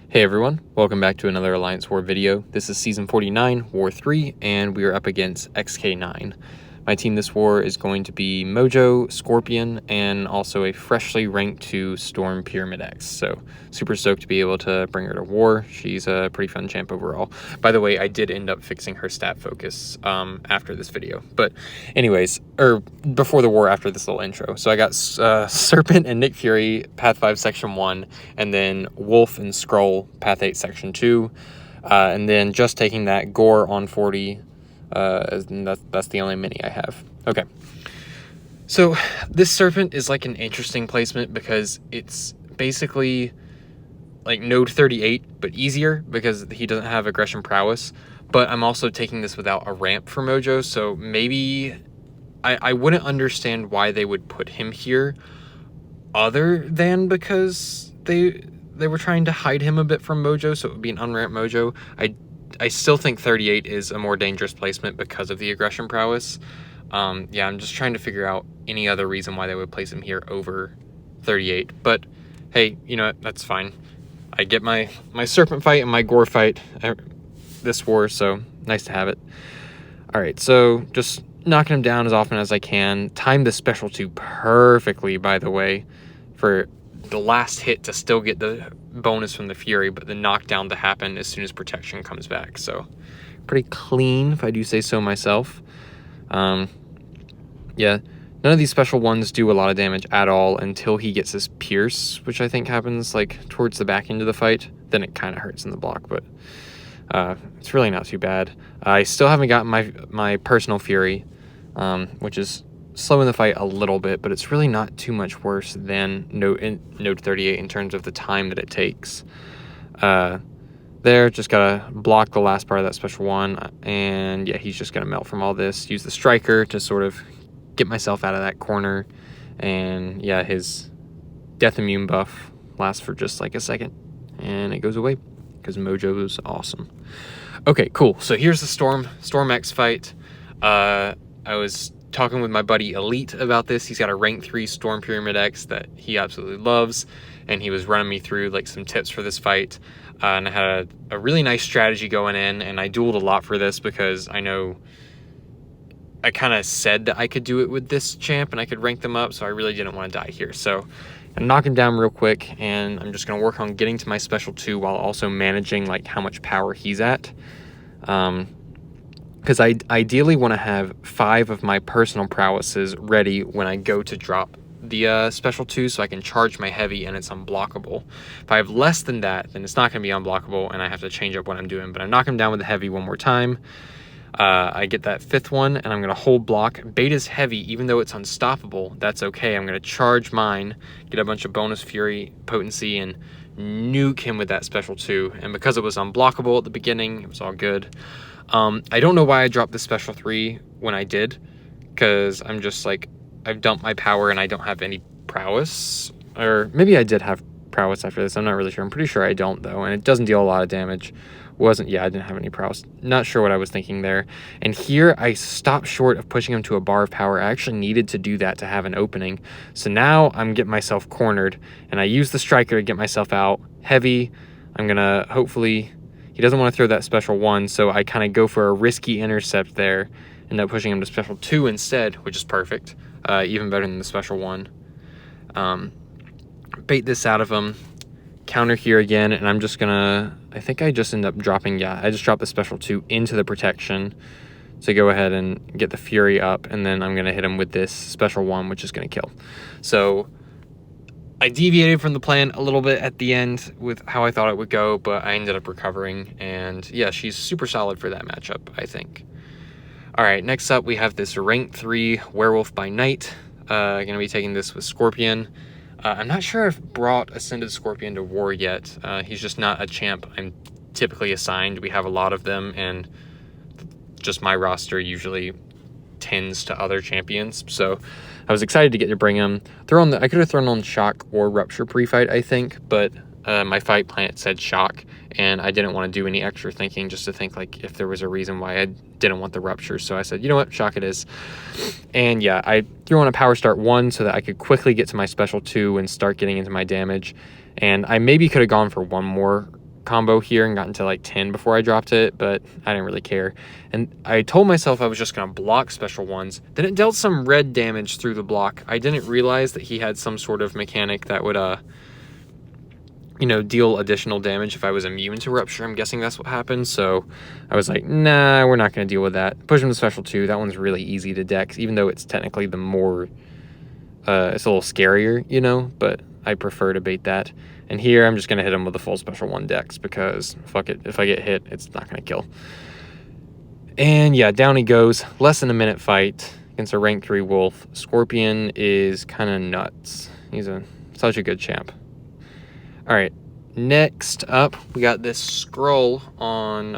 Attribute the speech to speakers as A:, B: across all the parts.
A: Hey everyone, welcome back to another Alliance War video. This is Season 49, War 3, and we are up against XK9. My team this war is going to be Mojo, Scorpion, and also a freshly ranked 2 Storm Pyramid X. So, super stoked to be able to bring her to war. She's a pretty fun champ overall. By the way, I did end up fixing her stat focus after this video. But anyways, or before the war, after this little intro. So I got Serpent and Nick Fury, Path 5, Section 1, and then Wolf and Skrull, Path 8, Section 2. And then just taking that Gorr on 40. And that's the only mini I have. Okay, so this Serpent is like an interesting placement because it's basically like node 38 but easier because he doesn't have aggression prowess, but I'm also taking this without a ramp for Mojo, so maybe I wouldn't understand why they would put him here other than because they were trying to hide him a bit from Mojo, so it would be an unramped Mojo. I still think 38 is a more dangerous placement because of the aggression prowess. Yeah, I'm just trying to figure out any other reason why they would place him here over 38. But hey, you know what? That's fine. I get my Serpent fight and my Gorr fight this war, so nice to have it. All right, so just knocking him down as often as I can. Time the special 2 perfectly, by the way, for the last hit to still get the bonus from the Fury, but the knockdown to happen as soon as protection comes back. So pretty clean, if I do say so myself. Yeah, none of these special ones do a lot of damage at all until he gets his Pierce, which I think happens like towards the back end of the fight. Then it kind of hurts in the block, but it's really not too bad. I still haven't gotten my personal Fury, which is slowing the fight a little bit, but it's really not too much worse than node 38 in terms of the time that it takes. There, just gotta block the last part of that special 1, and yeah, he's just gonna melt from all this. Use the striker to sort of get myself out of that corner, and yeah, his death immune buff lasts for just like a second, and it goes away because Mojo is awesome. Okay, cool. So here's the Storm X fight. I was talking with my buddy Elite about this. He's got a rank 3 Storm Pyramid X that he absolutely loves, and he was running me through like some tips for this fight, and I had a really nice strategy going in, and I dueled a lot for this because I know I kind of said that I could do it with this champ and I could rank them up, so I really didn't want to die here. So I knock him down real quick, and I'm just going to work on getting to my special 2 while also managing like how much power he's at. Because I ideally want to have 5 of my personal prowesses ready when I go to drop the special 2 so I can charge my heavy and it's unblockable. If I have less than that, then it's not going to be unblockable and I have to change up what I'm doing. But I knock him down with the heavy one more time. I get that 5th one, and I'm going to hold block. Beta's heavy, even though it's unstoppable, that's okay. I'm going to charge mine, get a bunch of bonus Fury potency, and nuke him with that special 2. And because it was unblockable at the beginning, it was all good. I don't know why I dropped the special 3 when I did, because I'm just like, I've dumped my power and I don't have any prowess. Or maybe I did have prowess after this, I'm not really sure. I'm pretty sure I don't though, and it doesn't deal a lot of damage. Yeah, I didn't have any prowess. Not sure what I was thinking there. And here I stopped short of pushing him to a bar of power. I actually needed to do that to have an opening. So now I'm getting myself cornered, and I use the striker to get myself out. Heavy, I'm gonna hopefully, he doesn't want to throw that special 1, so I kind of go for a risky intercept there, end up pushing him to special 2 instead, which is perfect. Even better than the special 1. Bait this out of him. Counter here again, and I'm just gonna, I think I just end up dropping, yeah, I just dropped the special 2 into the protection to go ahead and get the Fury up, and then I'm gonna hit him with this special 1, which is gonna kill. So I deviated from the plan a little bit at the end with how I thought it would go, but I ended up recovering, and yeah, she's super solid for that matchup, I think. All right, next up we have this rank 3 Werewolf by Night. Gonna be taking this with Scorpion. I'm not sure I've brought Ascended Scorpion to war yet. He's just not a champ I'm typically assigned. We have a lot of them, and just my roster usually tends to other champions. So I was excited to get to bring him. I could have thrown on Shock or Rupture pre-fight, I think, but my fight plan said Shock, and I didn't want to do any extra thinking just to think like if there was a reason why I didn't want the Rupture. So I said, you know what, Shock it is. And yeah, I threw on a Power Start 1 so that I could quickly get to my special 2 and start getting into my damage. And I maybe could have gone for one more combo here and got into like 10 before I dropped it, but I didn't really care. And I told myself I was just going to block special ones. Then it dealt some red damage through the block. I didn't realize that he had some sort of mechanic that would, you know, deal additional damage if I was immune to Rupture. I'm guessing that's what happened. So I was like, nah, we're not going to deal with that. Push him to special 2. That one's really easy to dex, even though it's technically the more, it's a little scarier, you know, but I prefer to bait that. And here I'm just going to hit him with a full special 1 dex because fuck it. If I get hit, it's not going to kill. And yeah, down he goes. Less than a minute fight against a rank 3 wolf. Scorpion is kind of nuts. He's such a good champ. All right, next up, we got this Skrull on,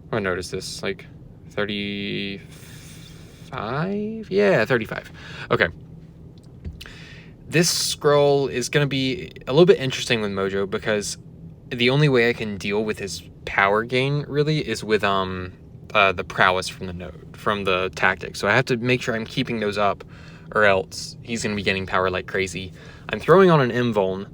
A: I noticed this, like 35? Yeah, 35. Okay. This Skrull is going to be a little bit interesting with Mojo because the only way I can deal with his power gain really is with the prowess from the node, from the tactic. So I have to make sure I'm keeping those up or else he's going to be getting power like crazy. I'm throwing on an invuln.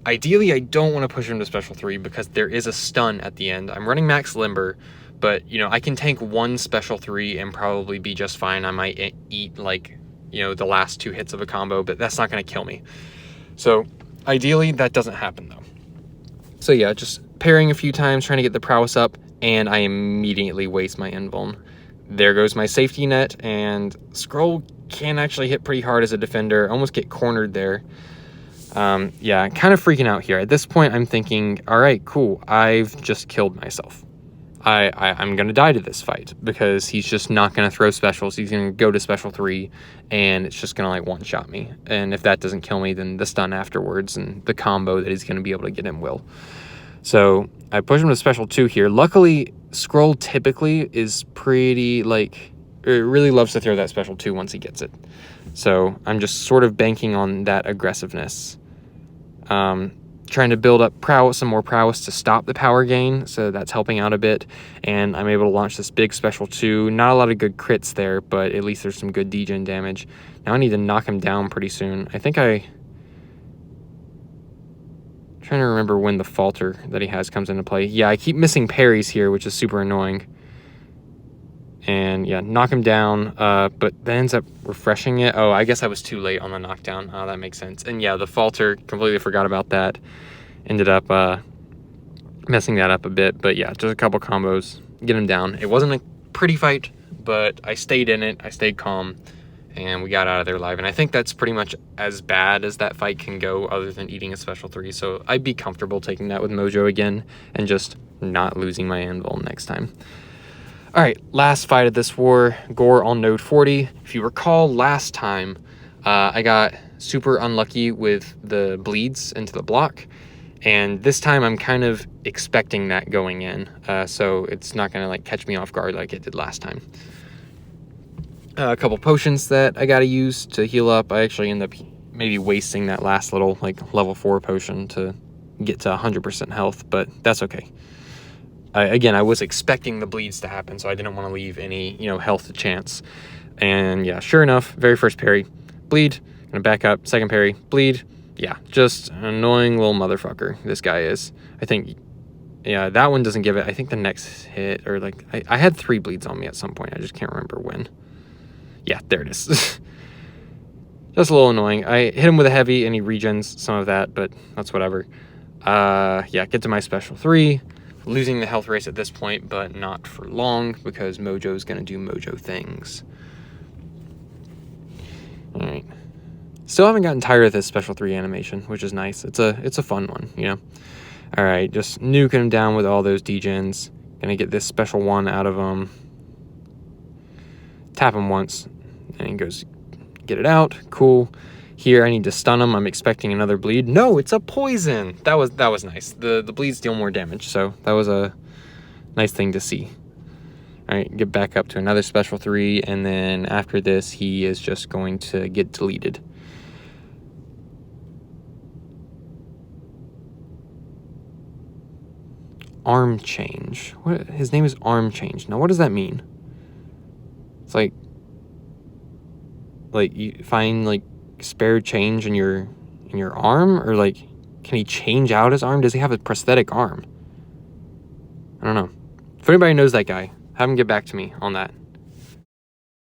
A: Ideally, I don't want to push him to special 3 because there is a stun at the end. I'm running max limber, but you know, I can tank 1 special 3 and probably be just fine. I might eat like, you know, the last 2 hits of a combo, but that's not going to kill me. So ideally that doesn't happen though. So yeah, just parrying a few times, trying to get the prowess up, and I immediately waste my invuln. There goes my safety net, and Skrull can actually hit pretty hard as a defender. Almost get cornered there. Yeah, kind of freaking out here. At this point, I'm thinking, all right, cool. I've just killed myself. I'm going to die to this fight because he's just not going to throw specials. He's going to go to special 3 and it's just going to like one-shot me. And if that doesn't kill me, then the stun afterwards and the combo that he's going to be able to get him will. So I push him to special 2 here. Luckily, Skrull typically is pretty like, really loves to throw that special 2 once he gets it. So I'm just sort of banking on that aggressiveness. Trying to build up some more prowess to stop the power gain, so that's helping out a bit, and I'm able to launch this big special 2. Not a lot of good crits there, but at least there's some good degen damage. Now I need to knock him down pretty soon. I think trying to remember when the falter that he has comes into play. Yeah, I keep missing parries here, which is super annoying. And yeah, knock him down, but that ends up refreshing it. Oh, I guess I was too late on the knockdown. Oh, that makes sense. And yeah, the falter, completely forgot about that. Ended up messing that up a bit. But yeah, just a couple combos, get him down. It wasn't a pretty fight, but I stayed in it. I stayed calm, and we got out of there alive. And I think that's pretty much as bad as that fight can go other than eating a special 3. So I'd be comfortable taking that with Mojo again and just not losing my invul next time. All right, last fight of this war, Gorr on node 40. If you recall last time, I got super unlucky with the bleeds into the block, and this time I'm kind of expecting that going in, so it's not gonna like catch me off guard like it did last time. A couple potions that I gotta use to heal up. I actually end up maybe wasting that last little like level 4 potion to get to 100% health, but that's okay. Again, I was expecting the bleeds to happen, so I didn't want to leave any, you know, health to chance. And yeah, sure enough, very first parry, bleed, gonna back up, second parry, bleed. Yeah, just an annoying little motherfucker, this guy is. I think, yeah, that one doesn't give it. I think the next hit, or like, I had 3 bleeds on me at some point. I just can't remember when. Yeah, there it is. Just a little annoying. I hit him with a heavy, and he regens some of that, but that's whatever. Yeah, get to my special 3. Losing the health race at this point, but not for long because Mojo's gonna do Mojo things. All right. Still haven't gotten tired of this special 3 animation, which is nice. It's a fun one, you know. All right, just nuking him down with all those degens. Gonna get this special 1 out of him. Tap him once, and he goes, get it out. Cool. Here, I need to stun him. I'm expecting another bleed. No, it's a poison. That was nice. The bleeds deal more damage, so that was a nice thing to see. All right, get back up to another special 3, and then after this, he is just going to get deleted. Arm change. What? His name is Arm Change. Now, what does that mean? It's like you find like spare change in your arm, or like Can he change out his arm? Does he have a prosthetic arm? I don't know. If anybody knows that guy, have him get back to me on that.